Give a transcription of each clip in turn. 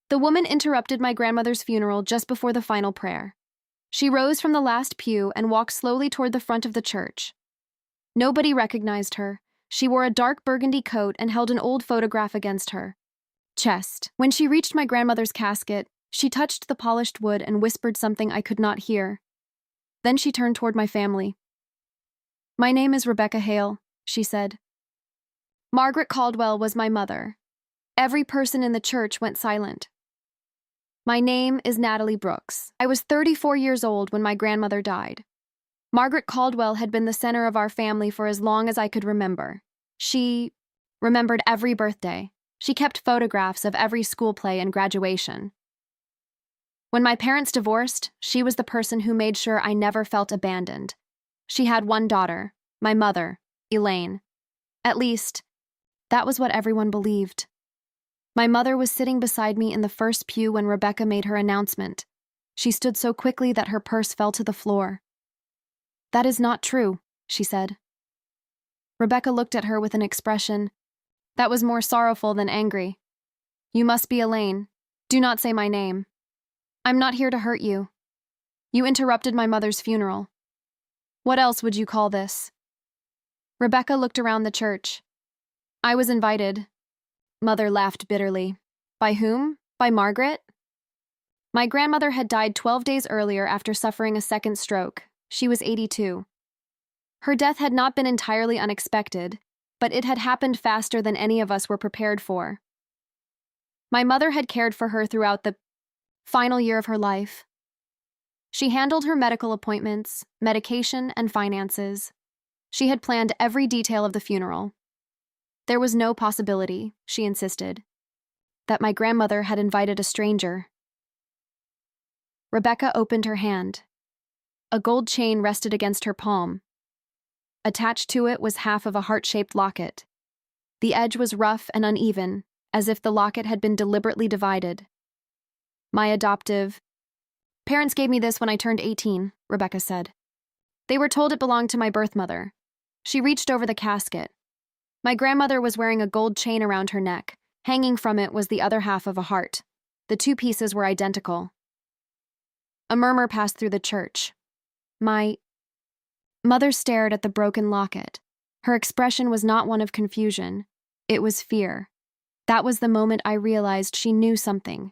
The woman interrupted my grandmother's funeral just before the final prayer. She rose from the last pew and walked slowly toward the front of the church. Nobody recognized her. She wore a dark burgundy coat and held an old photograph against her chest. When she reached my grandmother's casket, she touched the polished wood and whispered something I could not hear. Then she turned toward my family. "My name is Rebecca Hale," she said. Margaret Caldwell was my mother. Every person in the church went silent. "My name is Natalie Brooks. I was 34 years old when my grandmother died. Margaret Caldwell had been the center of our family for as long as I could remember. She remembered every birthday. She kept photographs of every school play and graduation. When my parents divorced, she was the person who made sure I never felt abandoned. She had one daughter, my mother, Elaine. At least, that was what everyone believed. My mother was sitting beside me in the first pew when Rebecca made her announcement. She stood so quickly that her purse fell to the floor. "That is not true," she said. Rebecca looked at her with an expression that was more sorrowful than angry. "You must be Elaine. Do not say my name. I'm not here to hurt you. You interrupted my mother's funeral. What else would you call this?" Rebecca looked around the church. "I was invited." Mother laughed bitterly. "By whom? By Margaret?" My grandmother had died 12 days earlier after suffering a second stroke. She was 82. Her death had not been entirely unexpected, but it had happened faster than any of us were prepared for. My mother had cared for her throughout the final year of her life. She handled her medical appointments, medication, and finances. She had planned every detail of the funeral. There was no possibility, she insisted, that my grandmother had invited a stranger. Rebecca opened her hand. A gold chain rested against her palm. Attached to it was half of a heart-shaped locket. The edge was rough and uneven, as if the locket had been deliberately divided. "My adoptive parents gave me this when I turned 18, Rebecca said. "They were told it belonged to my birth mother." She reached over the casket. My grandmother was wearing a gold chain around her neck. Hanging from it was the other half of a heart. The two pieces were identical. A murmur passed through the church. My mother stared at the broken locket. Her expression was not one of confusion. It was fear. That was the moment I realized she knew something.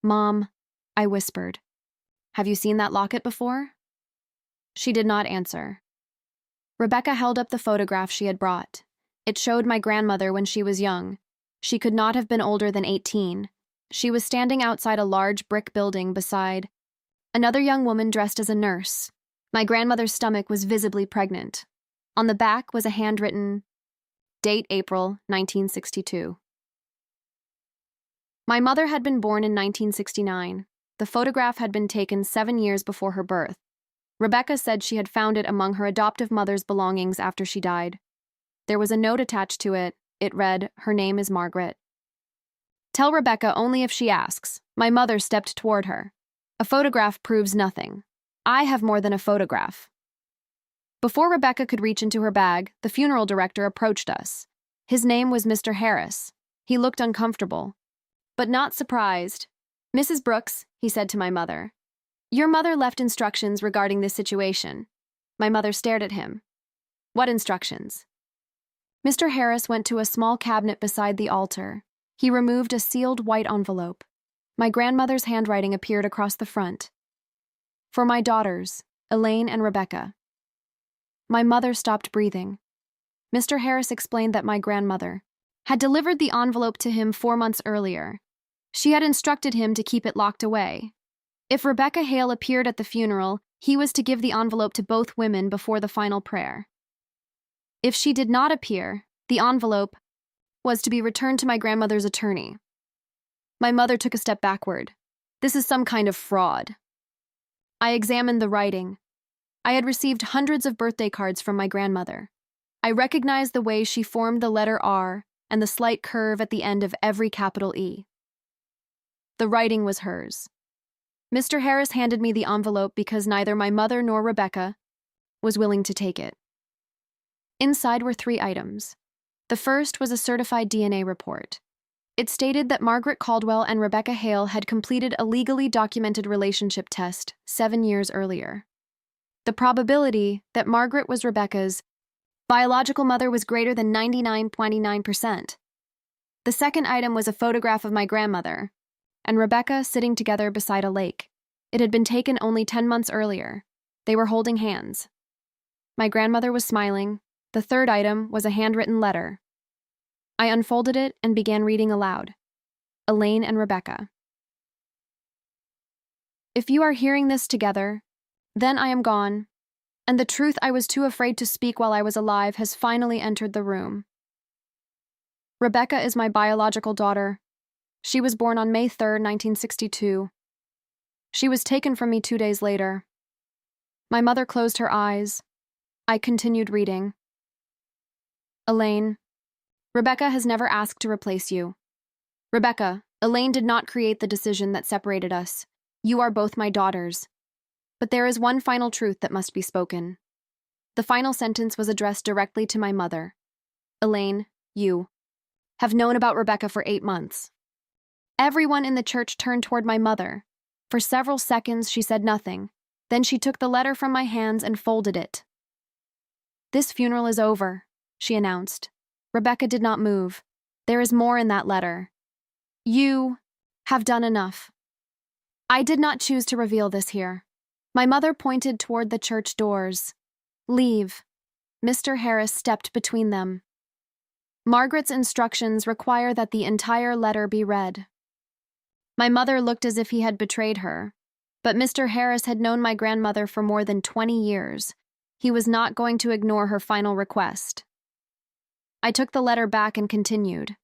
"Mom," I whispered. "Have you seen that locket before?" She did not answer. Rebecca held up the photograph she had brought. It showed my grandmother when she was young. She could not have been older than 18. She was standing outside a large brick building beside another young woman dressed as a nurse. My grandmother's stomach was visibly pregnant. On the back was a handwritten date, April 1962. My mother had been born in 1969. The photograph had been taken 7 years before her birth. Rebecca said she had found it among her adoptive mother's belongings after she died. There was a note attached to it. It read, "Her name is Margaret. Tell Rebecca only if she asks." My mother stepped toward her. "A photograph proves nothing. I have more than a photograph." Before Rebecca could reach into her bag, the funeral director approached us. His name was Mr. Harris. He looked uncomfortable, but not surprised. "Mrs. Brooks," he said to my mother, "your mother left instructions regarding this situation." My mother stared at him. "What instructions?" Mr. Harris went to a small cabinet beside the altar. He removed a sealed white envelope. My grandmother's handwriting appeared across the front. "For my daughters, Elaine and Rebecca." My mother stopped breathing. Mr. Harris explained that my grandmother had delivered the envelope to him 4 months earlier. She had instructed him to keep it locked away. If Rebecca Hale appeared at the funeral, he was to give the envelope to both women before the final prayer. If she did not appear, the envelope was to be returned to my grandmother's attorney. My mother took a step backward. "This is some kind of fraud." I examined the writing. I had received hundreds of birthday cards from my grandmother. I recognized the way she formed the letter R and the slight curve at the end of every capital E. The writing was hers. Mr. Harris handed me the envelope because neither my mother nor Rebecca was willing to take it. Inside were 3 items. The first was a certified DNA report. It stated that Margaret Caldwell and Rebecca Hale had completed a legally documented relationship test 7 years earlier. The probability that Margaret was Rebecca's biological mother was greater than 99.9%. The second item was a photograph of my grandmother and Rebecca sitting together beside a lake. It had been taken only 10 months earlier. They were holding hands. My grandmother was smiling. The third item was a handwritten letter. I unfolded it and began reading aloud. Elaine and Rebecca. If you are hearing this together, then I am gone, and the truth I was too afraid to speak while I was alive has finally entered the room. Rebecca is my biological daughter. She was born on May 3rd, 1962. She was taken from me 2 days later. My mother closed her eyes. I continued reading. Elaine, Rebecca has never asked to replace you. Rebecca, Elaine did not create the decision that separated us. You are both my daughters. But there is one final truth that must be spoken. The final sentence was addressed directly to my mother. Elaine, you have known about Rebecca for 8 months. Everyone in the church turned toward my mother. For several seconds, she said nothing. Then she took the letter from my hands and folded it. This funeral is over, she announced. Rebecca did not move. There is more in that letter. You have done enough. I did not choose to reveal this here. My mother pointed toward the church doors. Leave. Mr. Harris stepped between them. Margaret's instructions require that the entire letter be read. My mother looked as if he had betrayed her, but Mr. Harris had known my grandmother for more than 20 years. He was not going to ignore her final request. I took the letter back and continued.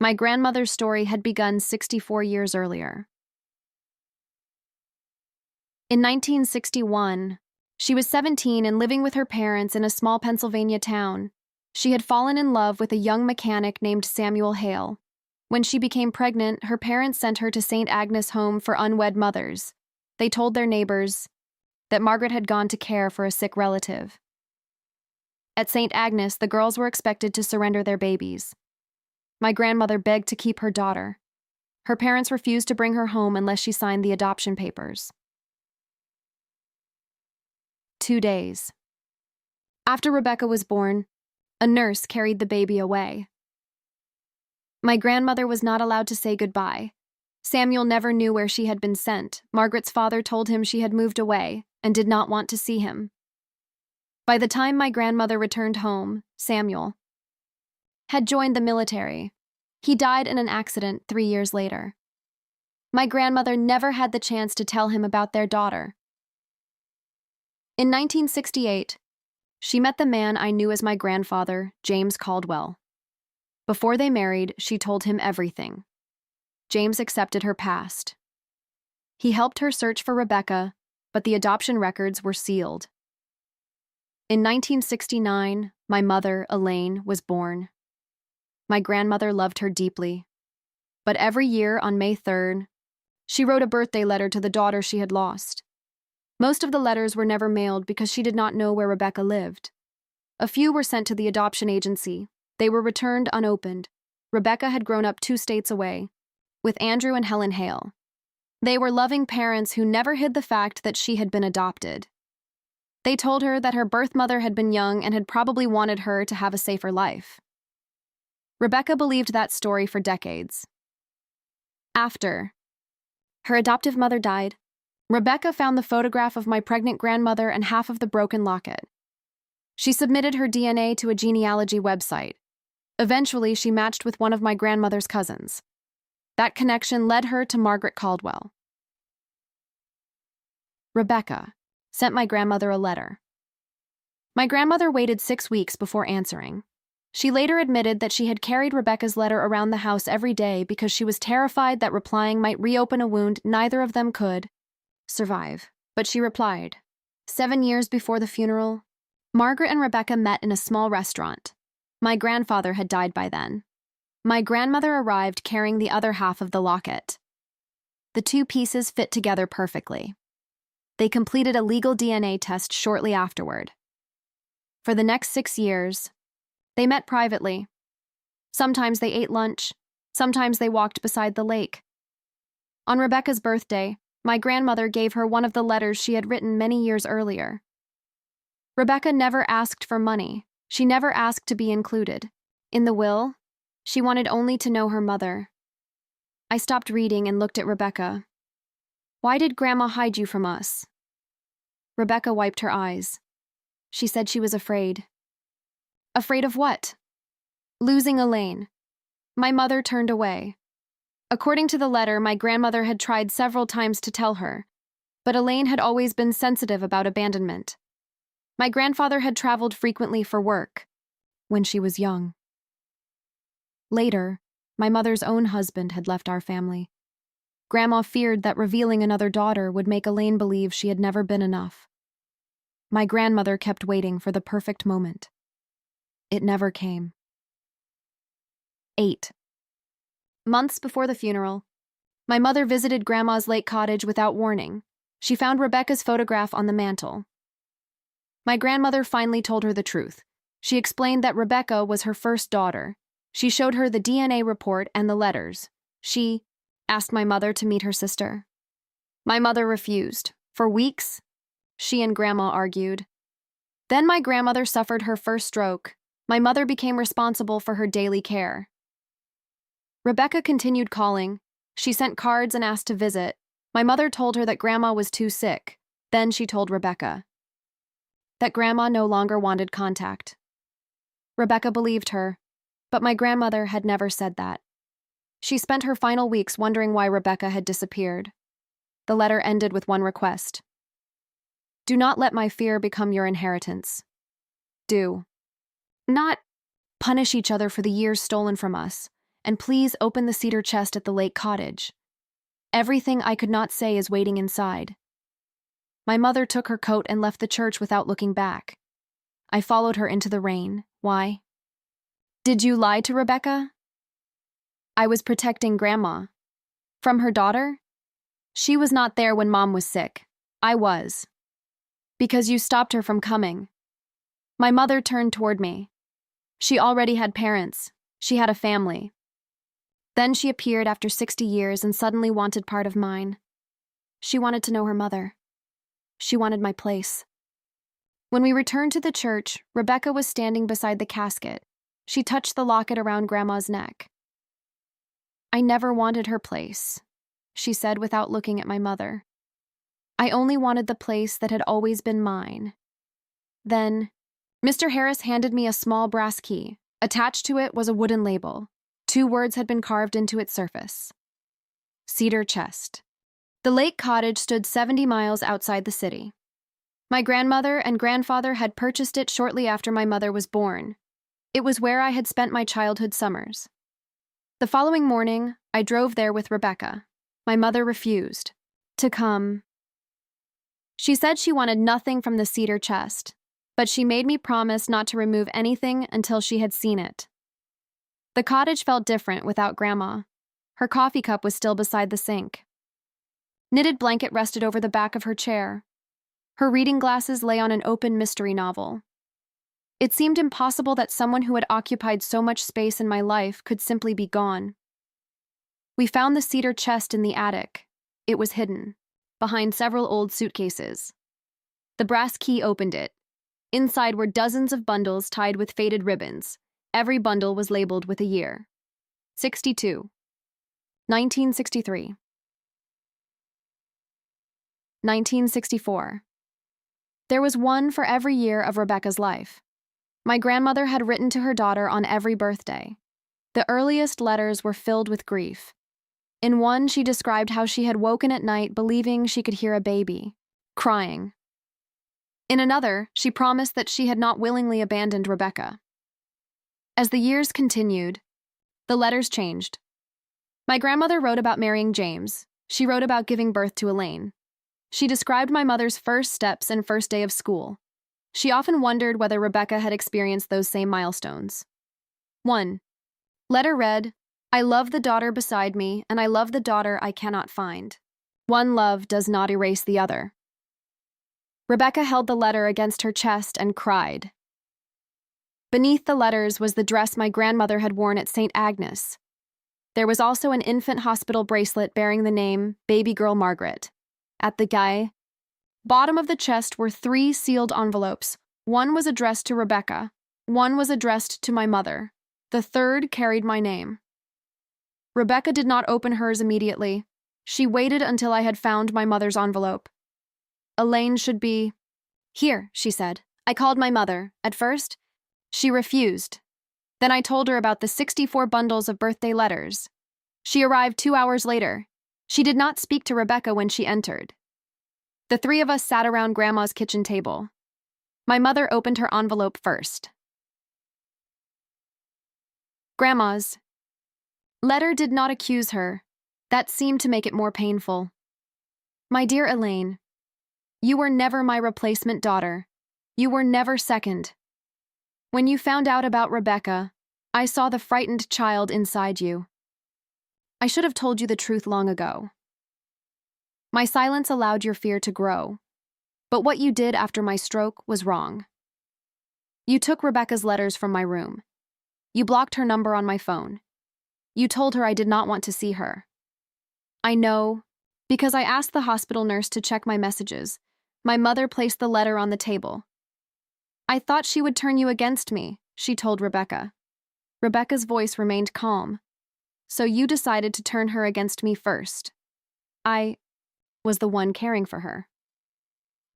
My grandmother's story had begun 64 years earlier. In 1961, she was 17 and living with her parents in a small Pennsylvania town. She had fallen in love with a young mechanic named Samuel Hale. When she became pregnant, her parents sent her to St. Agnes Home for Unwed Mothers. They told their neighbors that Margaret had gone to care for a sick relative. At St. Agnes, the girls were expected to surrender their babies. My grandmother begged to keep her daughter. Her parents refused to bring her home unless she signed the adoption papers. 2 days. After Rebecca was born, a nurse carried the baby away. My grandmother was not allowed to say goodbye. Samuel never knew where she had been sent. Margaret's father told him she had moved away and did not want to see him. By the time my grandmother returned home, Samuel had joined the military. He died in an accident 3 years later. My grandmother never had the chance to tell him about their daughter. In 1968, she met the man I knew as my grandfather, James Caldwell. Before they married, she told him everything. James accepted her past. He helped her search for Rebecca, but the adoption records were sealed. In 1969, my mother, Elaine, was born. My grandmother loved her deeply. But every year on May 3rd, she wrote a birthday letter to the daughter she had lost. Most of the letters were never mailed because she did not know where Rebecca lived. A few were sent to the adoption agency. They were returned unopened. Rebecca had grown up 2 states away, with Andrew and Helen Hale. They were loving parents who never hid the fact that she had been adopted. They told her that her birth mother had been young and had probably wanted her to have a safer life. Rebecca believed that story for decades. After her adoptive mother died, Rebecca found the photograph of my pregnant grandmother and half of the broken locket. She submitted her DNA to a genealogy website. Eventually, she matched with one of my grandmother's cousins. That connection led her to Margaret Caldwell. Rebecca sent my grandmother a letter. My grandmother waited 6 weeks before answering. She later admitted that she had carried Rebecca's letter around the house every day because she was terrified that replying might reopen a wound neither of them could survive. But she replied. 7 years before the funeral, Margaret and Rebecca met in a small restaurant. My grandfather had died by then. My grandmother arrived carrying the other half of the locket. The 2 pieces fit together perfectly. They completed a legal DNA test shortly afterward. For the next 6 years, they met privately. Sometimes they ate lunch, Sometimes they walked beside the lake. On Rebecca's birthday, my grandmother gave her one of the letters she had written many years earlier. Rebecca never asked for money. She never asked to be included. In the will, she wanted only to know her mother. I stopped reading and looked at Rebecca. "Why did Grandma hide you from us?" Rebecca wiped her eyes. She said she was afraid. Afraid of what? Losing Elaine. My mother turned away. According to the letter, my grandmother had tried several times to tell her, but Elaine had always been sensitive about abandonment. My grandfather had traveled frequently for work when she was young. Later, my mother's own husband had left our family. Grandma feared that revealing another daughter would make Elaine believe she had never been enough. My grandmother kept waiting for the perfect moment. It never came. 8. Months before the funeral, my mother visited Grandma's lake cottage without warning. She found Rebecca's photograph on the mantel. My grandmother finally told her the truth. She explained that Rebecca was her first daughter. She showed her the DNA report and the letters. She asked my mother to meet her sister. My mother refused. For weeks, she and Grandma argued. Then my grandmother suffered her first stroke. My mother became responsible for her daily care. Rebecca continued calling. She sent cards and asked to visit. My mother told her that Grandma was too sick. Then she told Rebecca that Grandma no longer wanted contact. Rebecca believed her, but my grandmother had never said that. She spent her final weeks wondering why Rebecca had disappeared. The letter ended with one request. Do not let my fear become your inheritance. Do not punish each other for the years stolen from us, and please open the cedar chest at the lake cottage. Everything I could not say is waiting inside. My mother took her coat and left the church without looking back. I followed her into the rain. Why? Did you lie to Rebecca? I was protecting Grandma. From her daughter? She was not there when Mom was sick. I was. Because you stopped her from coming. My mother turned toward me. She already had parents. She had a family. Then she appeared after 60 years and suddenly wanted part of mine. She wanted to know her mother. She wanted my place. When we returned to the church, Rebecca was standing beside the casket. She touched the locket around Grandma's neck. I never wanted her place, she said without looking at my mother. I only wanted the place that had always been mine. Then, Mr. Harris handed me a small brass key. Attached to it was a wooden label. 2 words had been carved into its surface. Cedar chest. The lake cottage stood 70 miles outside the city. My grandmother and grandfather had purchased it shortly after my mother was born. It was where I had spent my childhood summers. The following morning, I drove there with Rebecca. My mother refused to come. She said she wanted nothing from the cedar chest, but she made me promise not to remove anything until she had seen it. The cottage felt different without Grandma. Her coffee cup was still beside the sink. Knitted blanket rested over the back of her chair. Her reading glasses lay on an open mystery novel. It seemed impossible that someone who had occupied so much space in my life could simply be gone. We found the cedar chest in the attic. It was hidden, behind several old suitcases. The brass key opened it. Inside were dozens of bundles tied with faded ribbons. Every bundle was labeled with a year. 62. 1963. 1964. There was one for every year of Rebecca's life. My grandmother had written to her daughter on every birthday. The earliest letters were filled with grief. In one, she described how she had woken at night believing she could hear a baby, crying. In another, she promised that she had not willingly abandoned Rebecca. As the years continued, the letters changed. My grandmother wrote about marrying James. She wrote about giving birth to Elaine. She described my mother's first steps and first day of school. She often wondered whether Rebecca had experienced those same milestones. 1. Letter read, I love the daughter beside me, and I love the daughter I cannot find. One love does not erase the other. Rebecca held the letter against her chest and cried. Beneath the letters was the dress my grandmother had worn at St. Agnes. There was also an infant hospital bracelet bearing the name Baby Girl Margaret. At the bottom of the chest were 3 sealed envelopes. One was addressed to Rebecca. One was addressed to my mother. The third carried my name. Rebecca did not open hers immediately. She waited until I had found my mother's envelope. Elaine should be... Here, she said. I called my mother. At first, she refused. Then I told her about the 64 bundles of birthday letters. She arrived 2 hours later. She did not speak to Rebecca when she entered. The 3 of us sat around Grandma's kitchen table. My mother opened her envelope first. Grandma's letter did not accuse her. That seemed to make it more painful. My dear Elaine, you were never my replacement daughter. You were never second. When you found out about Rebecca, I saw the frightened child inside you. I should have told you the truth long ago. My silence allowed your fear to grow, but what you did after my stroke was wrong. You took Rebecca's letters from my room. You blocked her number on my phone. You told her I did not want to see her. I know, because I asked the hospital nurse to check my messages. My mother placed the letter on the table. I thought she would turn you against me, she told Rebecca. Rebecca's voice remained calm. So you decided to turn her against me first. I was the one caring for her.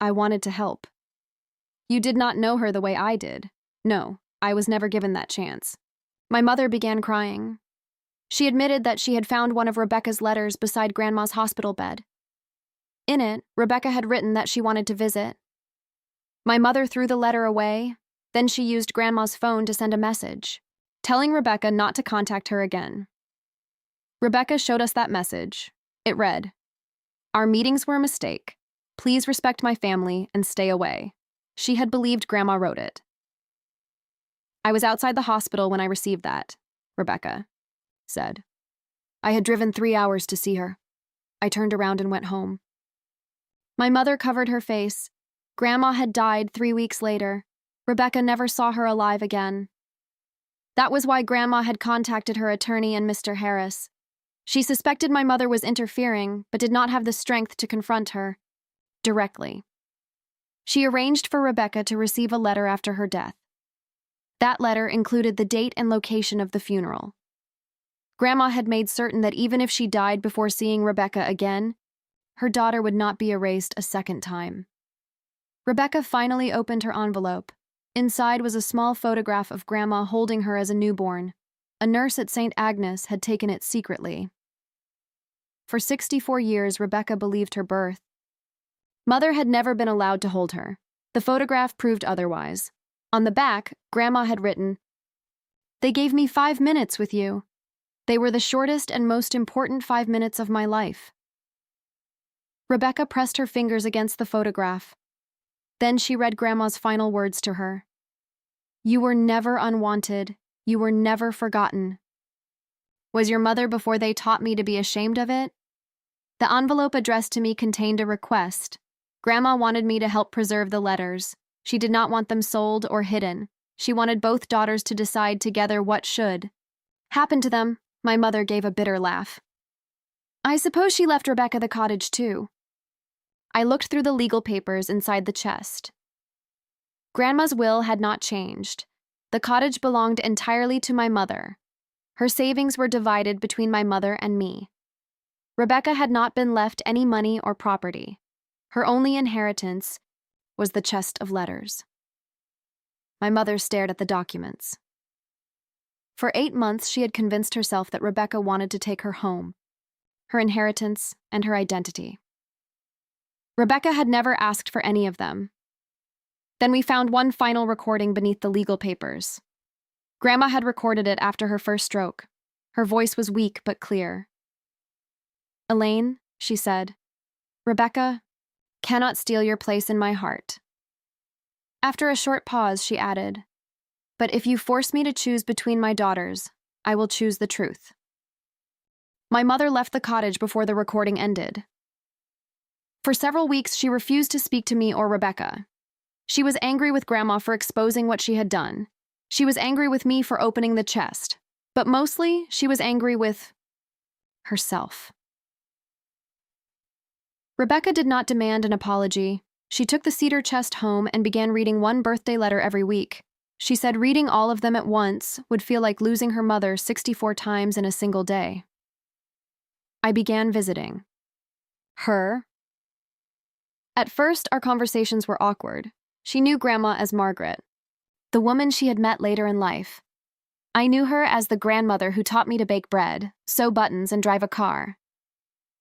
I wanted to help. You did not know her the way I did. No, I was never given that chance. My mother began crying. She admitted that she had found one of Rebecca's letters beside Grandma's hospital bed. In it, Rebecca had written that she wanted to visit. My mother threw the letter away, then she used Grandma's phone to send a message, telling Rebecca not to contact her again. Rebecca showed us that message. It read, "Our meetings were a mistake. Please respect my family and stay away." She had believed Grandma wrote it. I was outside the hospital when I received that, Rebecca said. I had driven 3 hours to see her. I turned around and went home. My mother covered her face. Grandma had died 3 weeks later. Rebecca never saw her alive again. That was why Grandma had contacted her attorney and Mr. Harris. She suspected my mother was interfering, but did not have the strength to confront her directly. She arranged for Rebecca to receive a letter after her death. That letter included the date and location of the funeral. Grandma had made certain that even if she died before seeing Rebecca again, her daughter would not be erased a second time. Rebecca finally opened her envelope. Inside was a small photograph of Grandma holding her as a newborn. A nurse at St. Agnes had taken it secretly. For 64 years, Rebecca believed her birth. Mother had never been allowed to hold her. The photograph proved otherwise. On the back, Grandma had written, "They gave me 5 minutes with you. They were the shortest and most important 5 minutes of my life." Rebecca pressed her fingers against the photograph. Then she read Grandma's final words to her. "You were never unwanted. You were never forgotten." Was your mother before they taught me to be ashamed of it? The envelope addressed to me contained a request. Grandma wanted me to help preserve the letters. She did not want them sold or hidden. She wanted both daughters to decide together what should happen to them. My mother gave a bitter laugh. I suppose she left Rebecca the cottage too. I looked through the legal papers inside the chest. Grandma's will had not changed. The cottage belonged entirely to my mother. Her savings were divided between my mother and me. Rebecca had not been left any money or property. Her only inheritance was the chest of letters. My mother stared at the documents. For 8 months, she had convinced herself that Rebecca wanted to take her home, her inheritance, and her identity. Rebecca had never asked for any of them. Then we found one final recording beneath the legal papers. Grandma had recorded it after her first stroke. Her voice was weak but clear. "Elaine," she said, "Rebecca cannot steal your place in my heart." After a short pause, she added, "But if you force me to choose between my daughters, I will choose the truth." My mother left the cottage before the recording ended. For several weeks, she refused to speak to me or Rebecca. She was angry with Grandma for exposing what she had done. She was angry with me for opening the chest. But mostly, she was angry with herself. Rebecca did not demand an apology. She took the cedar chest home and began reading one birthday letter every week. She said reading all of them at once would feel like losing her mother 64 times in a single day. I began visiting her. At first, our conversations were awkward. She knew Grandma as Margaret, the woman she had met later in life. I knew her as the grandmother who taught me to bake bread, sew buttons, and drive a car.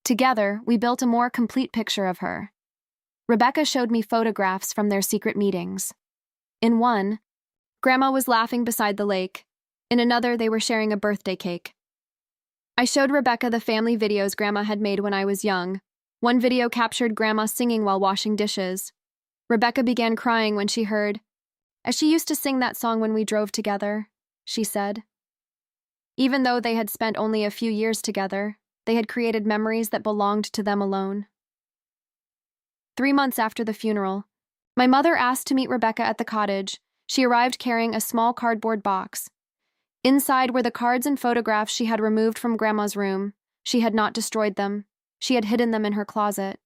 Together, we built a more complete picture of her. Rebecca showed me photographs from their secret meetings. In one, Grandma was laughing beside the lake. In another, they were sharing a birthday cake. I showed Rebecca the family videos Grandma had made when I was young. One video captured Grandma singing while washing dishes. Rebecca began crying when she heard, "As she used to sing that song when we drove together," she said. Even though they had spent only a few years together, they had created memories that belonged to them alone. 3 months after the funeral, my mother asked to meet Rebecca at the cottage. She arrived carrying a small cardboard box. Inside were the cards and photographs she had removed from Grandma's room. She had not destroyed them. She had hidden them in her closet.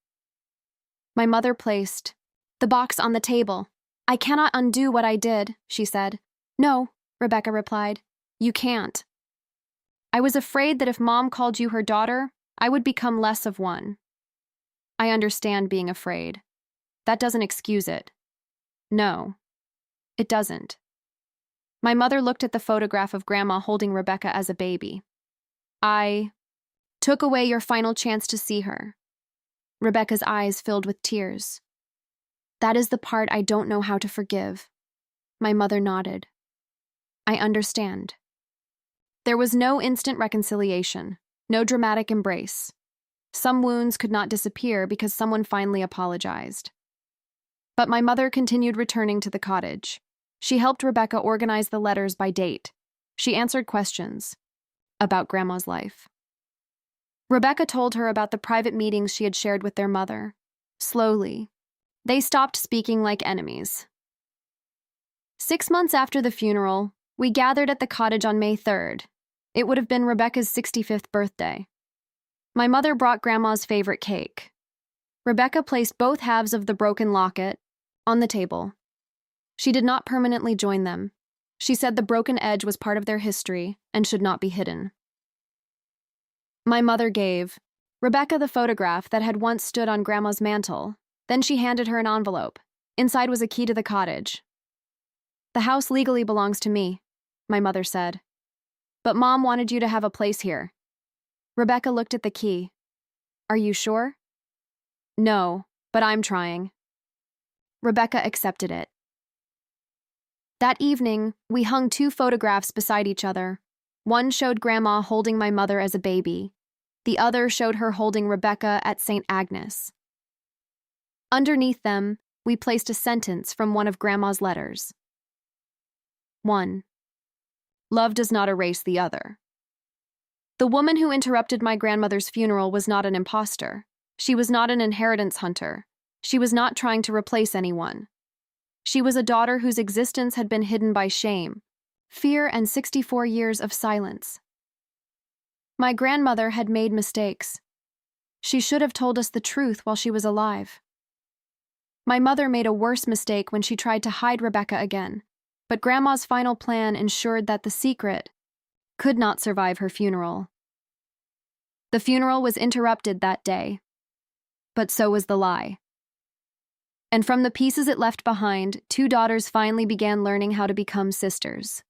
My mother placed the box on the table. "I cannot undo what I did," she said. "No," Rebecca replied. "You can't." "I was afraid that if Mom called you her daughter, I would become less of one." "I understand being afraid. That doesn't excuse it." "No, it doesn't." My mother looked at the photograph of Grandma holding Rebecca as a baby. "I took away your final chance to see her." Rebecca's eyes filled with tears. "That is the part I don't know how to forgive." My mother nodded. "I understand." There was no instant reconciliation, no dramatic embrace. Some wounds could not disappear because someone finally apologized. But my mother continued returning to the cottage. She helped Rebecca organize the letters by date. She answered questions about Grandma's life. Rebecca told her about the private meetings she had shared with their mother. Slowly, they stopped speaking like enemies. 6 months after the funeral, we gathered at the cottage on May 3rd. It would have been Rebecca's 65th birthday. My mother brought Grandma's favorite cake. Rebecca placed both halves of the broken locket on the table. She did not permanently join them. She said the broken edge was part of their history and should not be hidden. My mother gave Rebecca the photograph that had once stood on Grandma's mantle. Then she handed her an envelope. Inside was a key to the cottage. "The house legally belongs to me," my mother said. "But Mom wanted you to have a place here." Rebecca looked at the key. "Are you sure?" "No, but I'm trying." Rebecca accepted it. That evening, we hung 2 photographs beside each other. One showed Grandma holding my mother as a baby. The other showed her holding Rebecca at St. Agnes. Underneath them, we placed a sentence from one of Grandma's letters. 1. Love does not erase the other. The woman who interrupted my grandmother's funeral was not an imposter. She was not an inheritance hunter. She was not trying to replace anyone. She was a daughter whose existence had been hidden by shame, fear, and 64 years of silence. My grandmother had made mistakes. She should have told us the truth while she was alive. My mother made a worse mistake when she tried to hide Rebecca again, but Grandma's final plan ensured that the secret could not survive her funeral. The funeral was interrupted that day, but so was the lie. And from the pieces it left behind, 2 daughters finally began learning how to become sisters.